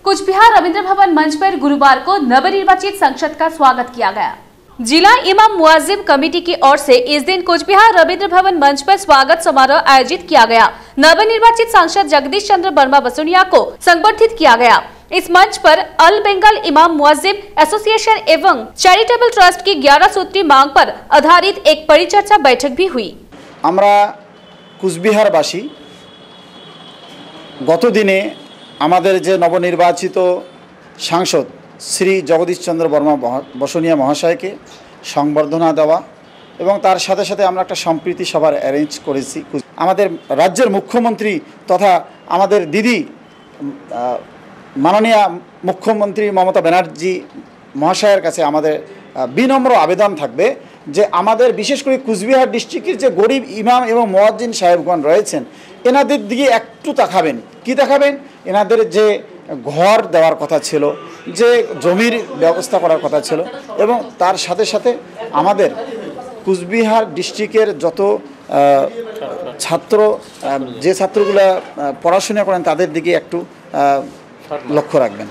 कुचबिहार रविंद्र भवन मंच पर गुरुवार को नवनिर्वाचित संसद का स्वागत किया गया। जिला इमाम मुअज्जिम कमेटी की ओर से इस दिन कुचबिहार रविंद्र भवन मंच पर स्वागत समारोह आयोजित किया गया। नवनिर्वाचित सांसद जगदीश चंद्र वर्मा बसोनिया को संबर्धित किया गया। इस मंच पर अल बेंगल इमाम मुअज्जिम एसोसिएशन एवं चैरिटेबल ट्रस्ट की 11 सूत्री मांग पर आधारित एक परिचर्चा बैठक भी हुई। আমরা কুচবিহারবাসী গতদিনে আমাদের যে নবনির্বাচিত সাংসদ শ্রী জগদীশ চন্দ্র বর্মা বসোনিয়া মহাশয়কে সংবর্ধনা দেওয়া এবং তার সাথে সাথে আমরা একটা সম্প্রীতি সভার অ্যারেঞ্জ করেছি। আমাদের রাজ্যের মুখ্যমন্ত্রী তথা আমাদের দিদি মাননীয় মুখ্যমন্ত্রী মমতা ব্যানার্জি মহাশয়ের কাছে আমাদের বিনম্র আবেদন থাকবে যে আমাদের বিশেষ করে কুচবিহার ডিস্ট্রিক্টের যে গরিব ইমাম এবং মুয়াজ্জিন সাহেবগণ রয়েছেন এনাদের দিকে একটু তাকাবেন। কি তাকাবেন? এনাদের যে ঘর দেওয়ার কথা ছিল, যে জমির ব্যবস্থা করার কথা ছিল এবং তার সাথে সাথে আমাদের কুচবিহার ডিস্ট্রিক্টের যত ছাত্র যে ছাত্রগুলো পড়াশোনা করেন তাদের দিকে একটু লক্ষ্য রাখবেন।